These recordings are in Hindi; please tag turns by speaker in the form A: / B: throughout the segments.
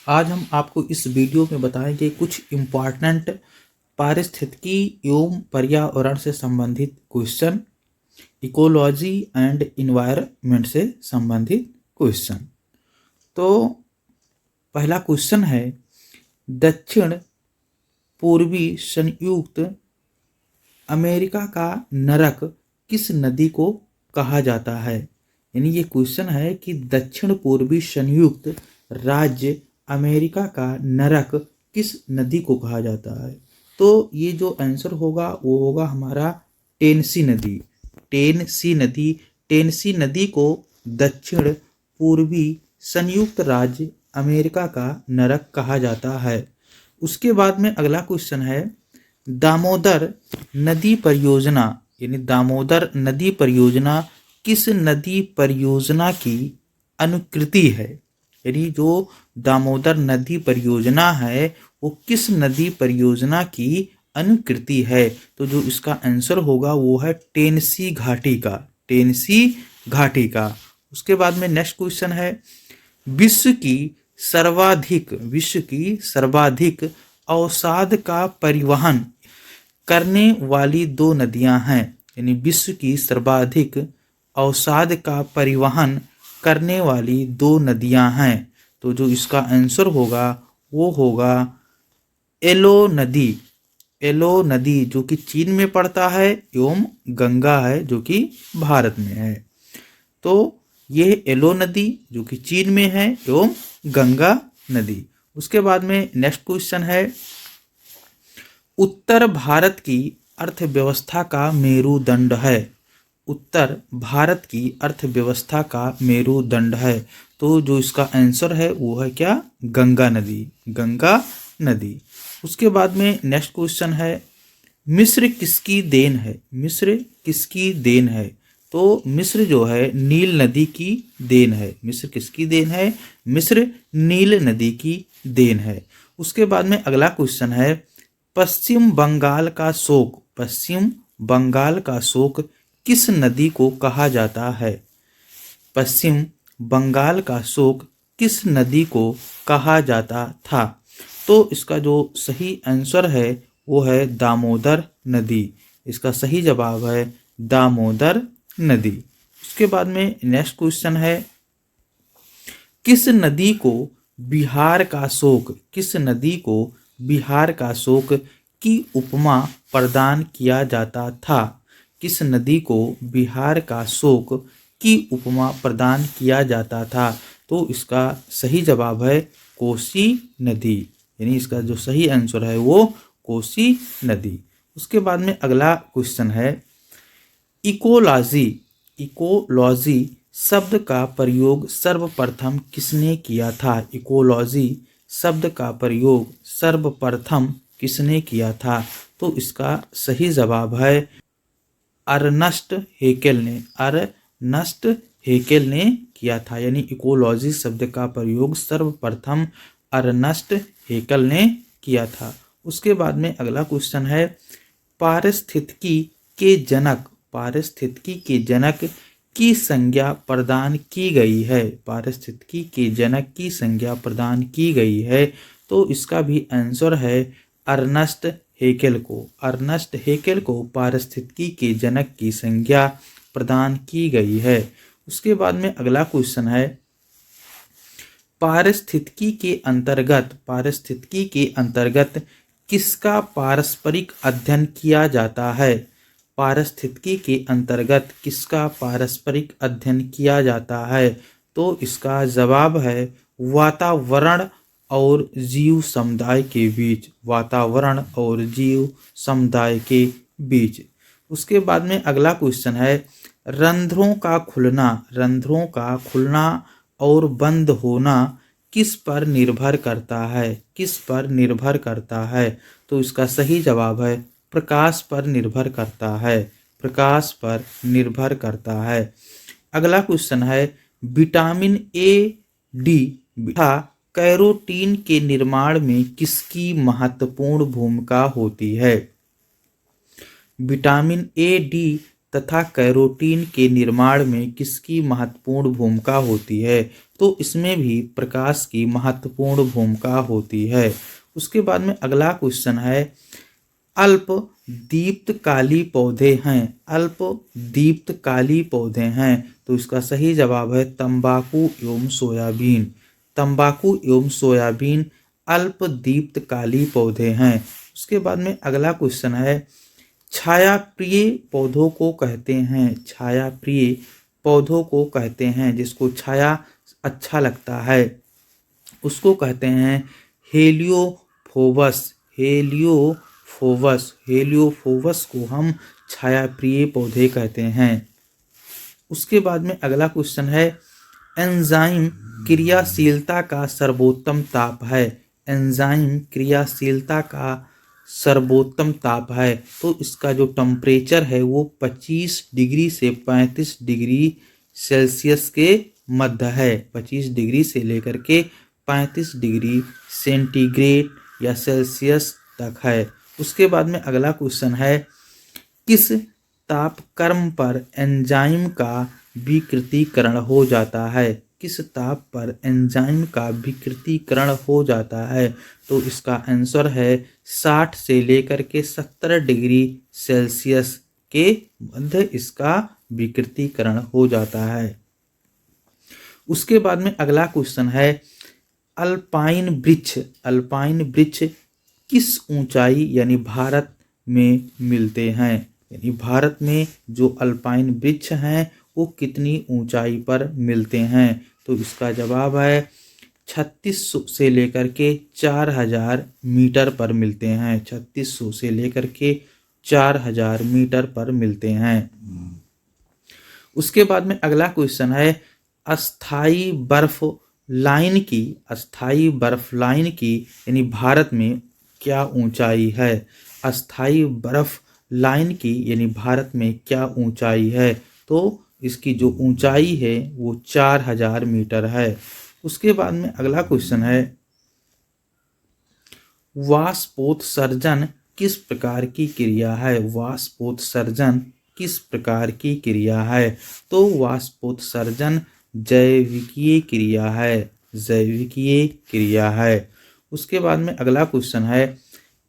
A: आज हम आपको इस वीडियो में बताएंगे कुछ इम्पॉर्टेंट पारिस्थितिकी एवं पर्यावरण से संबंधित क्वेश्चन, इकोलॉजी एंड इन्वायरमेंट से संबंधित क्वेश्चन। तो पहला क्वेश्चन है, दक्षिण पूर्वी संयुक्त अमेरिका का नरक किस नदी को कहा जाता है। यानी ये क्वेश्चन है कि दक्षिण पूर्वी संयुक्त राज्य अमेरिका का नरक किस नदी को कहा जाता है। तो ये जो आंसर होगा वो होगा हमारा टेनेसी नदी। टेनेसी नदी को दक्षिण पूर्वी संयुक्त राज्य अमेरिका का नरक कहा जाता है। उसके बाद में अगला क्वेश्चन है, दामोदर नदी परियोजना यानी दामोदर नदी परियोजना किस नदी परियोजना की अनुकृति है। यानी जो दामोदर नदी परियोजना है वो किस नदी परियोजना की अनुकृति है। तो जो इसका आंसर होगा वो है टेनेसी घाटी का। उसके बाद में नेक्स्ट क्वेश्चन है, विश्व की सर्वाधिक अवसाद का परिवहन करने वाली दो नदियां हैं। यानी विश्व की सर्वाधिक अवसाद का परिवहन करने वाली दो नदियां हैं। तो जो इसका आंसर होगा वो होगा एलो नदी जो कि चीन में पड़ता है एवं गंगा है जो कि भारत में है। तो ये एलो नदी जो कि चीन में है एवं गंगा नदी। उसके बाद में नेक्स्ट क्वेश्चन है, उत्तर भारत की अर्थव्यवस्था का मेरुदंड है। उत्तर भारत की अर्थव्यवस्था का मेरुदंड है। तो जो इसका आंसर है वो है क्या, गंगा नदी। उसके बाद में नेक्स्ट क्वेश्चन है, मिस्र किसकी देन है। तो मिस्र जो है नील नदी की देन है। मिस्र नील नदी की देन है। उसके बाद में अगला क्वेश्चन है, पश्चिम बंगाल का शोक किस नदी को कहा जाता है। पश्चिम बंगाल का शोक किस नदी को कहा जाता था। तो इसका जो सही आंसर है वो है दामोदर नदी। इसका सही जवाब है दामोदर नदी। उसके बाद में नेक्स्ट क्वेश्चन है, किस नदी को बिहार का शोक की उपमा प्रदान किया जाता था। किस नदी को बिहार का शोक की उपमा प्रदान किया जाता था। तो इसका सही जवाब है कोसी नदी। यानी इसका जो सही आंसर है वो कोसी नदी। उसके बाद में अगला क्वेश्चन है, इकोलॉजी शब्द का प्रयोग सर्वप्रथम किसने किया था। इकोलॉजी शब्द का प्रयोग सर्वप्रथम किसने किया था। तो इसका सही जवाब है अर्नस्ट हेकेल ने किया था। यानी इकोलॉजी शब्द का प्रयोग सर्वप्रथम अर्नस्ट हेकेल ने किया था। उसके बाद में अगला क्वेश्चन है, पारिस्थितिकी के जनक की संज्ञा प्रदान की गई है। पारिस्थितिकी के जनक की संज्ञा प्रदान की गई है। तो इसका भी आंसर है अर्नस्ट हेकेल को पारिस्थितिकी के जनक की संज्ञा प्रदान की गई है। उसके बाद में अगला क्वेश्चन है, पारिस्थितिकी के अंतर्गत किसका पारस्परिक अध्ययन किया जाता है। पारिस्थितिकी के अंतर्गत किसका पारस्परिक अध्ययन किया जाता है। तो इसका जवाब है वातावरण और जीव समुदाय के बीच। उसके बाद में अगला क्वेश्चन है, रंध्रों का खुलना और बंद होना किस पर निर्भर करता है। तो इसका सही जवाब है प्रकाश पर निर्भर करता है। अगला क्वेश्चन है, विटामिन ए डी तथा कैरोटीन के निर्माण में किसकी महत्वपूर्ण भूमिका होती है। विटामिन ए डी तथा कैरोटीन के निर्माण में किसकी महत्वपूर्ण भूमिका होती है? तो इसमें भी प्रकाश की महत्वपूर्ण भूमिका होती है। उसके बाद में अगला क्वेश्चन है, अल्प दीप्तकाली पौधे हैं, अल्प दीप्तकाली पौधे हैं, तो इसका सही जवाब है तंबाकू एवं सोयाबीन। तंबाकू एवं सोयाबीन अल्प दीप्तकाली पौधे हैं। उसके बाद में अगला क्वेश्चन है, छाया प्रिय पौधों को कहते हैं, छाया प्रिय पौधों को कहते हैं, जिसको छाया अच्छा लगता है उसको कहते हैं हेलियोफोबस। हेलियोफोबस, हेलियोफोबस को हम छाया प्रिय पौधे कहते हैं। उसके बाद में अगला क्वेश्चन है, एंजाइम क्रियाशीलता का सर्वोत्तम ताप है, एंजाइम क्रियाशीलता का सर्वोत्तम ताप है, तो इसका जो टेम्परेचर है वो 25 डिग्री से 35 डिग्री सेल्सियस के मध्य है। 25 डिग्री से लेकर के 35 डिग्री सेंटीग्रेड या सेल्सियस तक है। उसके बाद में अगला क्वेश्चन है, किस तापक्रम पर एंजाइम का विकृतीकरण हो जाता है? किस ताप पर एंजाइम का विकृतीकरण हो जाता है? तो इसका आंसर है 60 से लेकर के 70 डिग्री सेल्सियस के मध्य इसका विकृतीकरण हो जाता है। उसके बाद में अगला क्वेश्चन है, अल्पाइन वृक्ष, अल्पाइन वृक्ष किस ऊंचाई यानी भारत में मिलते हैं? यानी भारत में जो अल्पाइन वृक्ष हैं वो कितनी ऊंचाई पर मिलते हैं? तो इसका जवाब है 3600 से लेकर के 4000 मीटर पर मिलते हैं। 3600 से लेकर के 4000 मीटर पर मिलते हैं। उसके बाद में अगला क्वेश्चन है, अस्थाई बर्फ लाइन की, अस्थाई बर्फ लाइन की यानी भारत में क्या ऊंचाई है? अस्थाई बर्फ लाइन की यानी भारत में क्या ऊंचाई है? तो इसकी जो ऊंचाई है वो 4000 मीटर है। उसके बाद में अगला क्वेश्चन है, वाष्पोत्सर्जन किस प्रकार की क्रिया है? वाष्पोत्सर्जन किस प्रकार की क्रिया है? तो वाष्पोत्सर्जन जैविकीय क्रिया है, जैविकीय क्रिया है। उसके बाद में अगला क्वेश्चन है,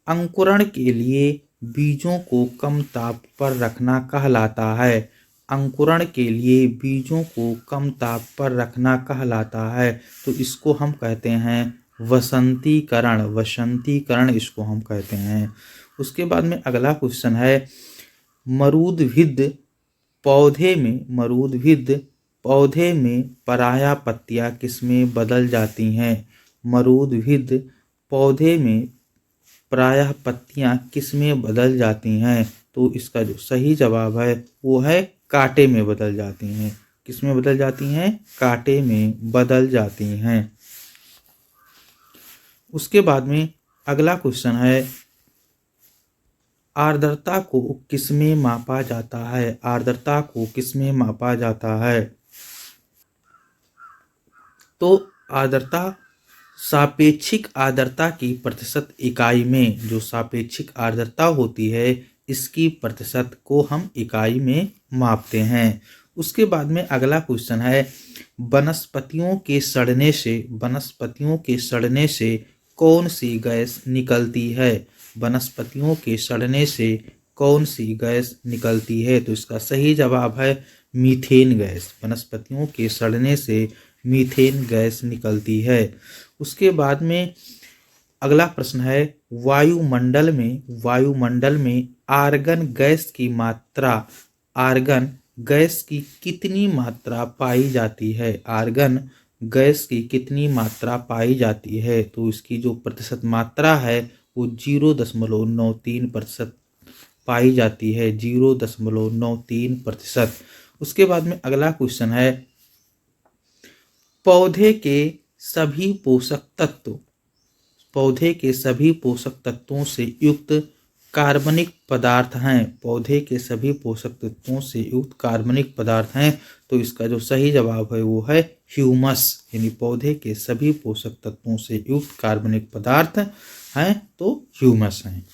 A: अंकुरण के लिए बीजों को कम ताप पर रखना कहलाता है। अंकुरण के लिए बीजों को कम ताप पर रखना कहलाता है, तो इसको हम कहते हैं वसंतीकरण, वसंतीकरण इसको हम कहते हैं। उसके बाद में अगला क्वेश्चन है, मरूदभिद पौधे में, मरूदभिद पौधे में पराया पत्तियां किसमें बदल जाती हैं? मरूदभिद पौधे में प्रायः पत्तियां किसमें बदल जाती हैं? तो इसका जो सही जवाब है वो है कांटे में बदल जाती हैं। किसमें बदल जाती हैं? कांटे में बदल जाती हैं। उसके बाद में अगला क्वेश्चन है, आर्द्रता को किसमें मापा जाता है? आर्द्रता को किसमें मापा जाता है? तो आर्द्रता सापेक्षिक आर्द्रता की प्रतिशत इकाई में, जो सापेक्षिक आर्द्रता होती है इसकी प्रतिशत को हम इकाई में मापते हैं। उसके बाद में अगला क्वेश्चन है, वनस्पतियों के सड़ने से, वनस्पतियों के सड़ने से कौन सी गैस निकलती है? वनस्पतियों के सड़ने से कौन सी गैस निकलती है? तो इसका सही जवाब है मीथेन गैस। वनस्पतियों के सड़ने से मीथेन गैस निकलती है। उसके बाद में अगला प्रश्न है, वायुमंडल में, वायुमंडल में आर्गन गैस की मात्रा, आर्गन गैस की कितनी मात्रा पाई जाती है? आर्गन गैस की कितनी मात्रा पाई जाती है? तो इसकी जो प्रतिशत मात्रा है वो 0.93% पाई जाती है, 0.93%। उसके बाद में अगला क्वेश्चन है, पौधे के सभी पोषक तत्व, पौधे के सभी पोषक तत्वों से युक्त कार्बनिक पदार्थ हैं। पौधे के सभी पोषक तत्वों से युक्त कार्बनिक पदार्थ हैं, तो इसका जो सही जवाब है वो है ह्यूमस। यानी पौधे के सभी पोषक तत्वों से युक्त कार्बनिक पदार्थ हैं तो ह्यूमस हैं।